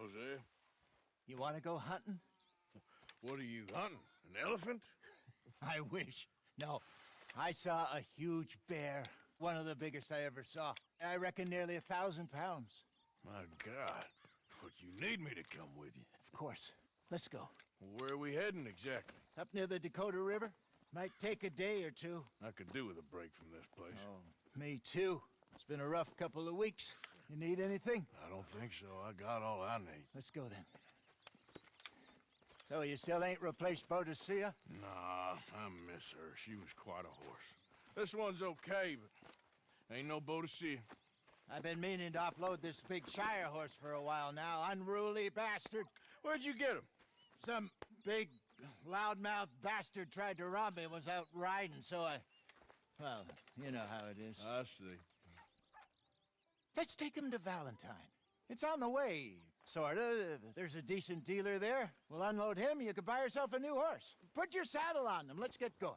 Hosea. You want to go hunting? What are you hunting? An elephant? I wish. No. I saw a huge bear. One of the biggest I ever saw. I reckon nearly 1,000 pounds. My God. But you need me to come with you. Of course. Let's go. Where are we heading exactly? Up near the Dakota River. Might take a day or two. I could do with a break from this place. Oh, me too. It's been a rough couple of weeks. You need anything? I don't think so. I got all I need. Let's go then. So you still ain't replaced Boadicea? Nah, I miss her. She was quite a horse. This one's okay, but ain't no Boadicea. I've been meaning to offload this big Shire horse for a while now. Unruly bastard. Where'd you get him? Some big, loudmouth bastard tried to rob me and was out riding, so I... Well, you know how it is. I see. Let's take him to Valentine. It's on the way, sorta. There's a decent dealer there. We'll unload him, you could buy yourself a new horse. Put your saddle on him, let's get going.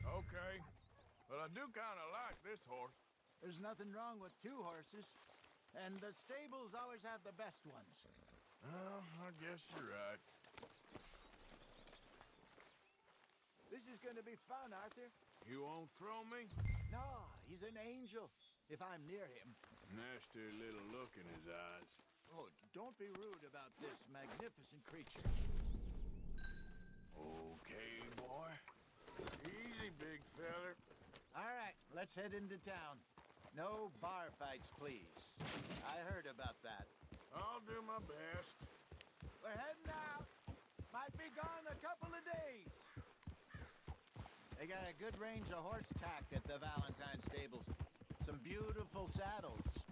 Okay, but I do kind of like this horse. There's nothing wrong with two horses, and the stables always have the best ones. Well, I guess you're right. This is gonna be fun, Arthur. You won't throw me? No, he's an angel, if I'm near him. Nasty little look in his eyes. Oh, don't be rude about this magnificent creature. Okay, boy. Easy, big feller. All right, let's head into town. No bar fights, please. I heard about that. I'll do my best. We're heading out. Might be gone a couple of days. They got a good range of horse tack at the Valentine stables. Some beautiful saddles.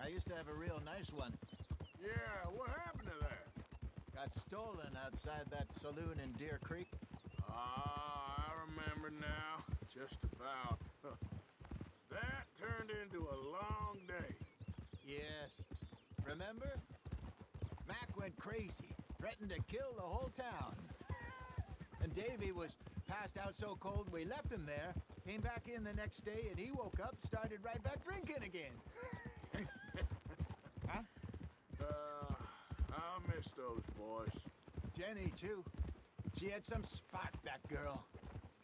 I used to have a real nice one. Yeah, what happened to that? Got stolen outside that saloon in Deer Creek. Ah, I remember now. Just about. That turned into a long day. Yes. Remember? Mac went crazy, threatened to kill the whole town. And Davy was passed out so cold we left him there, came back in the next day, and he woke up, started right back drinking again. Huh? I miss those boys. Jenny, too. She had some spot, that girl.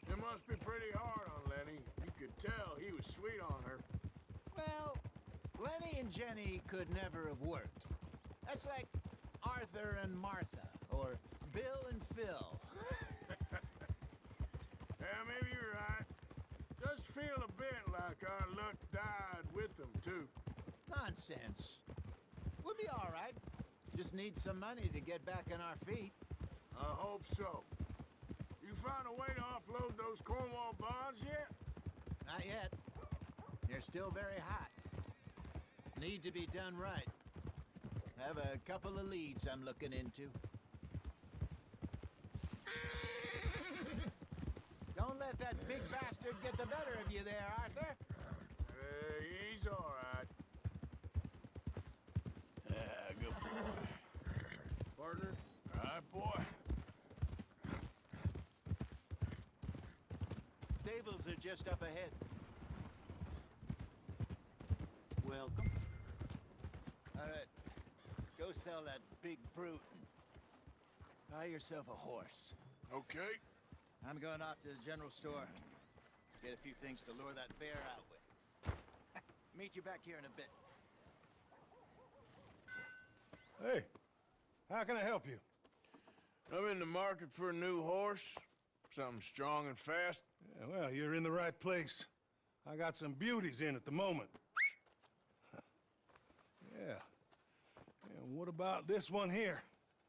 It must be pretty hard on Lenny. You could tell he was sweet on her. Well, Lenny and Jenny could never have worked. That's like Arthur and Martha, or Bill and Phil. Yeah, maybe you're right. Just feel a bit like our luck died with them, too. Nonsense. We'll be all right. Just need some money to get back on our feet. I hope so. You find a way to offload those Cornwall bonds yet? Not yet. They're still very hot. Need to be done right. Have a couple of leads I'm looking into. Don't let that big bastard get the better of you there, Arthur. He's all right. Yeah, good boy. Partner? All right, boy. Stables are just up ahead. Welcome. All right, go sell that big brute and buy yourself a horse. Okay. I'm going off to the general store. Get a few things to lure that bear out with. Meet you back here in a bit. Hey, how can I help you? I'm in the market for a new horse. Something strong and fast. Yeah, well, you're in the right place. I got some beauties in at the moment. Yeah. And what about this one here?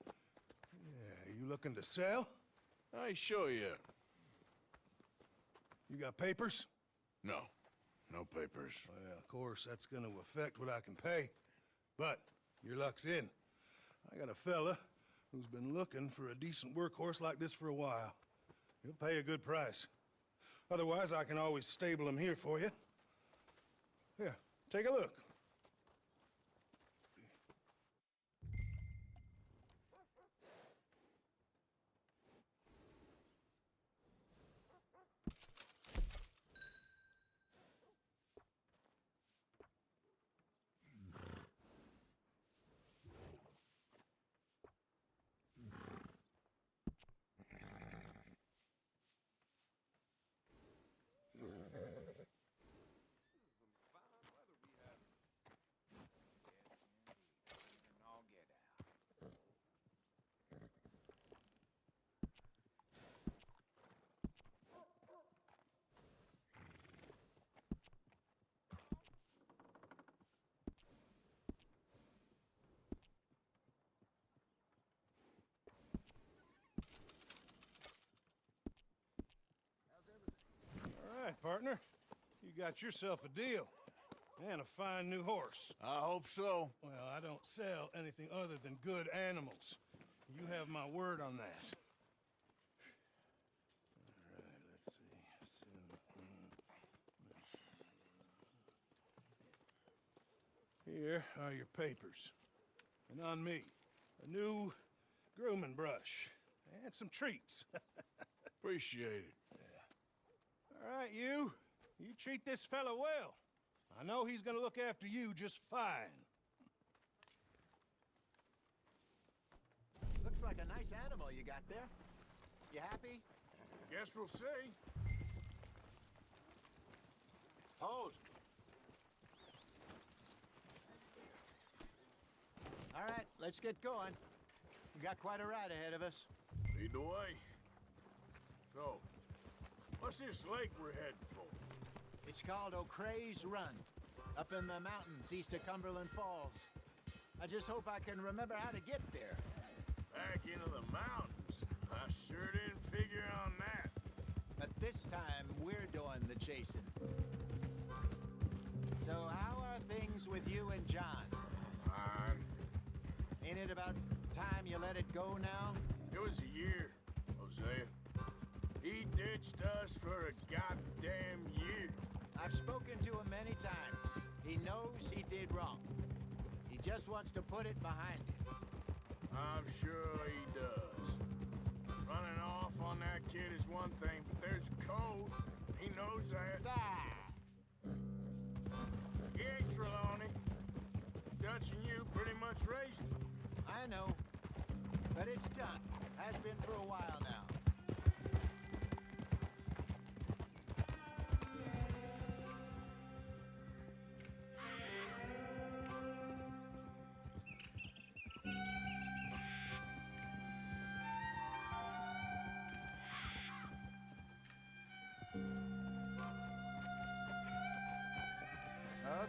Yeah, you looking to sell? I ain't sure yet. You got papers? No. No papers. Well, of course, that's gonna affect what I can pay. But your luck's in. I got a fella who's been looking for a decent workhorse like this for a while. He'll pay a good price. Otherwise, I can always stable him here for you. Here, take a look. got yourself a deal. And a fine new horse. I hope so. Well, I don't sell anything other than good animals. You have my word on that. All right, let's see. Here are your papers. And on me, a new grooming brush. And some treats. Appreciate it. All right, you. You treat this fella well. I know he's gonna look after you just fine. Looks like a nice animal you got there. You happy? Guess we'll see. Hold. All right, let's get going. We got quite a ride ahead of us. Lead the way. So, what's this lake we're heading for? It's called O'Creagh's Run, up in the mountains east of Cumberland Falls. I just hope I can remember how to get there. Back into the mountains? I sure didn't figure on that. But this time, we're doing the chasing. So how are things with you and John? Fine. Ain't it about time you let it go now? It was a year, Hosea. He ditched us for a goddamn year. I've spoken to him many times. He knows he did wrong. He just wants to put it behind him. I'm sure he does. Running off on that kid is one thing, but there's code. He knows that. Ah! He ain't Trelawney. Dutch and you pretty much raised him. I know. But it's done. Has been for a while now.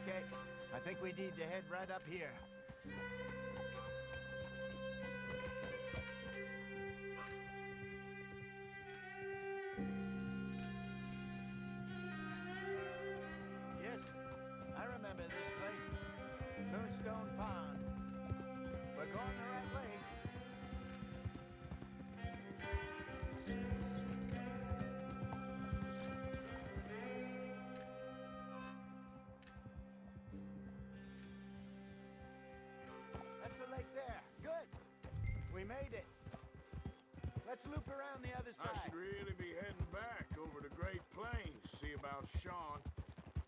Okay, I think we need to head right up here. Yes, I remember this place. Moonstone Pond. We're going the right way. That's the lake there. Good. We made it. Let's loop around the other I side. should really be heading back over the Great Plains, see about Sean.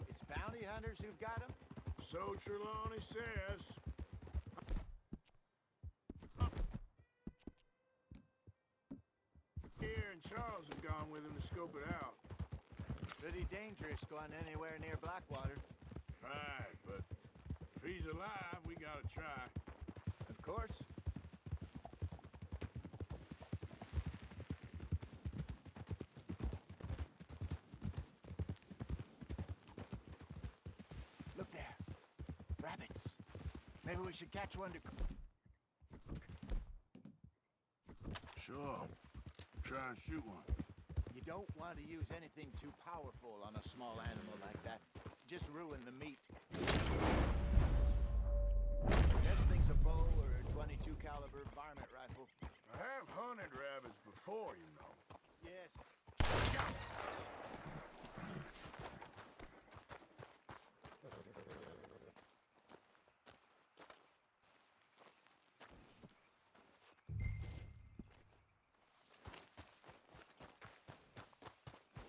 It's bounty hunters who've got him. So Trelawney says. Here and Charles have gone with him to scope it out. Pretty dangerous going anywhere near Blackwater. Right, but if he's alive, we gotta try. Of course. Look there. Rabbits. Maybe we should catch one to... Sure. Try and shoot one. You don't want to use anything too powerful on a small animal like that. Just ruin the meat. Best thing's a bow or a 22 caliber varmint rifle. I have hunted rabbits before, you know. Yes.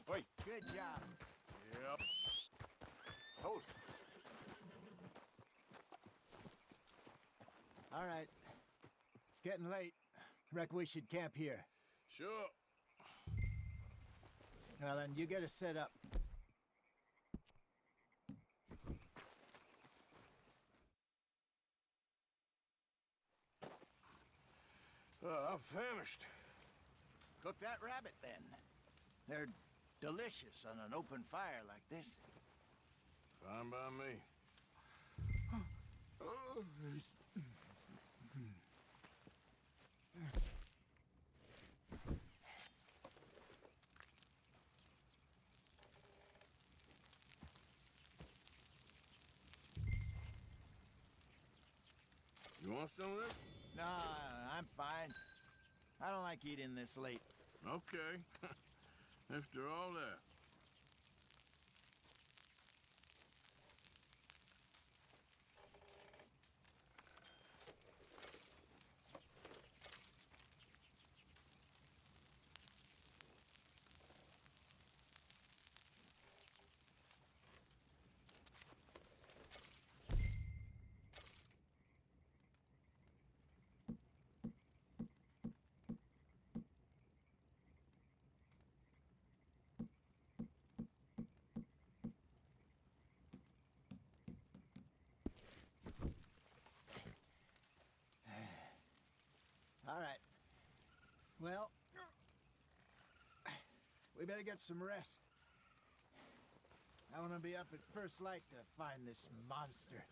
Wait. Good job. Yep. Hold. All right. It's getting late. Reckon we should camp here. Sure. Well, then you get us set up. I'm famished. Cook that rabbit, then. They're delicious on an open fire like this. Fine by me. You want some of this? No, I'm fine. I don't like eating this late. Okay. After all that. All right. Well, we better get some rest. I want to be up at first light to find this monster.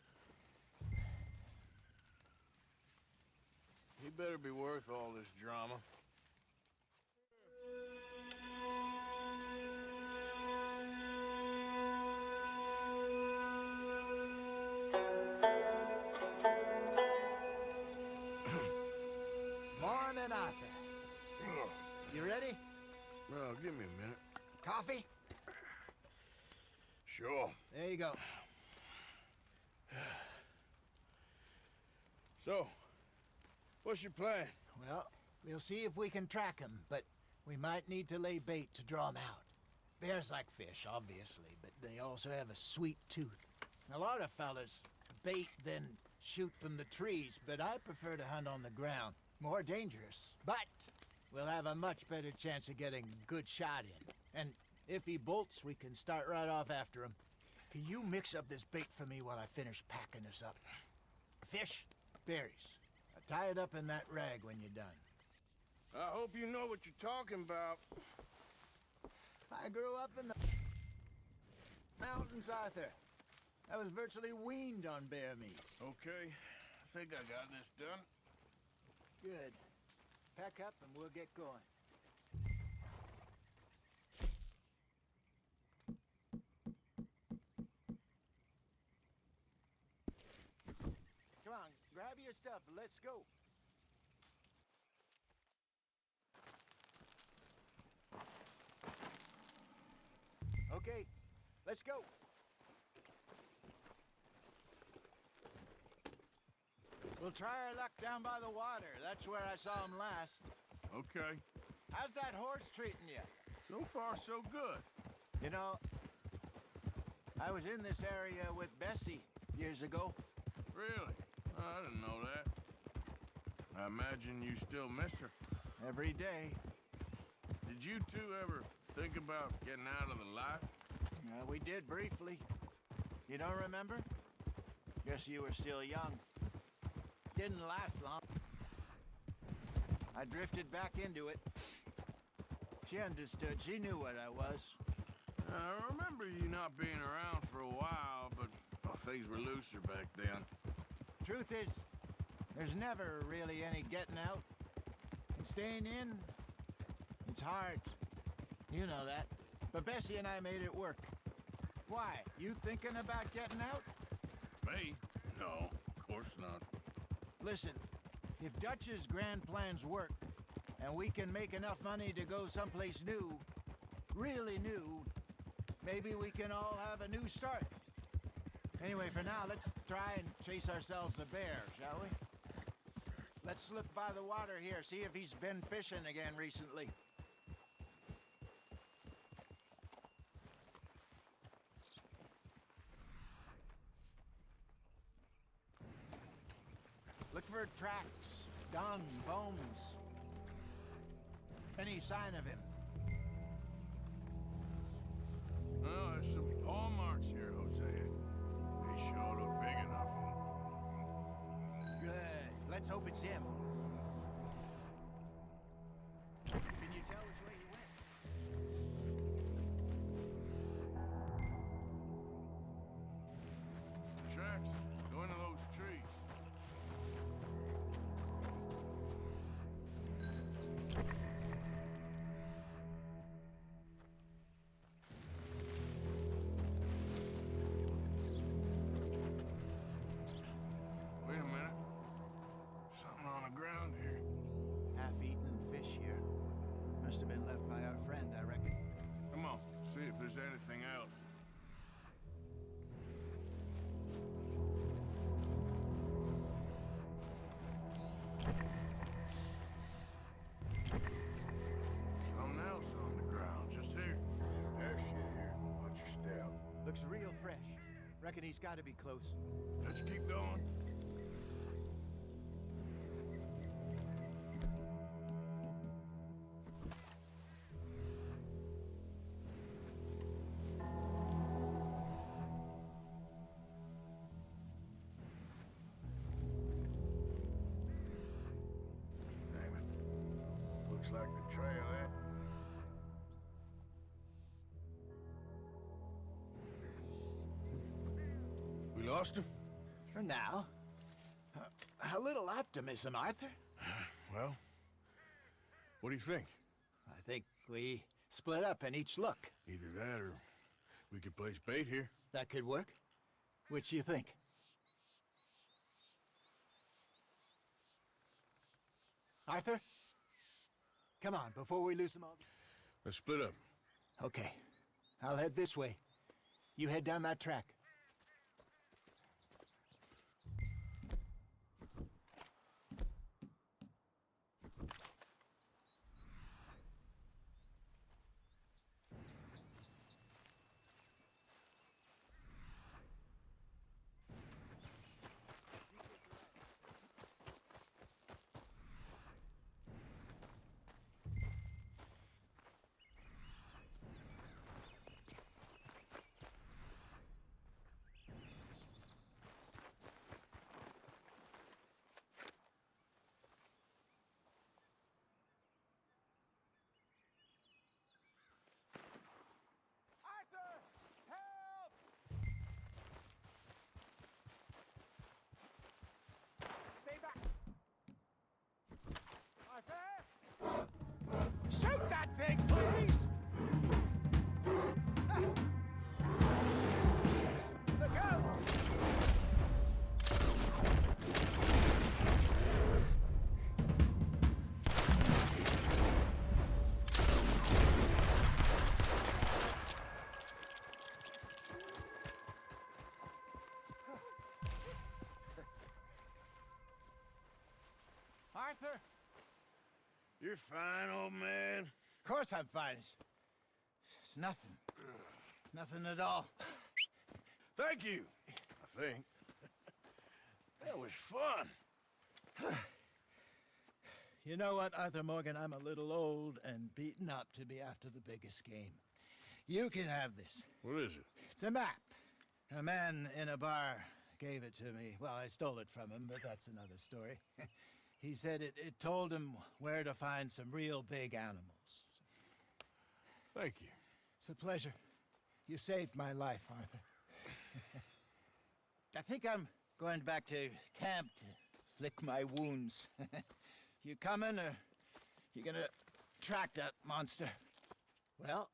He better be worth all this drama. Morning, Arthur. You ready? Well, give me a minute. Coffee? Sure. There you go. So, what's your plan? Well, we'll see if we can track him, but we might need to lay bait to draw him out. Bears like fish, obviously, but they also have a sweet tooth. A lot of fellas bait, then shoot from the trees, but I prefer to hunt on the ground. More dangerous, but we'll have a much better chance of getting a good shot in. And if he bolts, we can start right off after him. Can you mix up this bait for me while I finish packing this up? Fish, berries. Tie it up in that rag when you're done. I hope you know what you're talking about. I grew up in the mountains, Arthur. I was virtually weaned on bear meat. Okay, I think I got this done. Good. Pack up and we'll get going. Come on, grab your stuff and let's go. Okay, let's go. We'll try our luck down by the water. That's where I saw him last. Okay. How's that horse treating you? So far, so good. You know, I was in this area with Bessie years ago. Really? I didn't know that. I imagine you still miss her. Every day. Did you two ever think about getting out of the life? We did briefly. You don't remember? Guess you were still young. Didn't last long. I drifted back into it. She understood. She knew what I was. I remember you not being around for a while, but well, things were looser back then. Truth is, there's never really any getting out. And staying in, it's hard. You know that. But Bessie and I made it work. Why? You thinking about getting out? Me? No, of course not. Listen, if Dutch's grand plans work, and we can make enough money to go someplace new, really new, maybe we can all have a new start. Anyway, for now, let's try and chase ourselves a bear, shall we? Let's look by the water here, see if he's been fishing again recently. Look for tracks, dung, bones. Any sign of him? Well, there's some paw marks here, Hosea. They sure look big enough. Good. Let's hope it's him. Can you tell which way he went? Tracks go into those trees. Wait a minute. must have been left by our friend, I reckon. Come on, see if there's anything else. Something else on the ground, just here. There's shit here. Watch your step. Looks real fresh. Reckon he's got to be close. Let's keep going. Damn it. Looks like the trail, eh? We lost him? For now. A little optimism, Arthur. Well, what do you think? I think we split up and each look. Either that or we could place bait here. That could work. Which do you think? Arthur? Come on, before we lose them all. Let's split up. Okay. I'll head this way. You head down that track. Shoot that thing, please! Look out! Arthur! You're fine, old man. Of course I'm fine. It's nothing. Nothing at all. Thank you, I think. That was fun. You know what, Arthur Morgan? I'm a little old and beaten up to be after the biggest game. You can have this. What is it? It's a map. A man in a bar gave it to me. Well, I stole it from him, but that's another story. He said it told him where to find some real big animals. Thank you. It's a pleasure. You saved my life, Arthur. I think I'm going back to camp to lick my wounds. You coming, or you gonna track that monster? Well...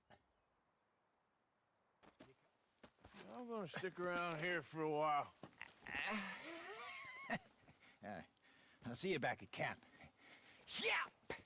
I'm gonna stick around here for a while. I'll see you back at camp. Yeah!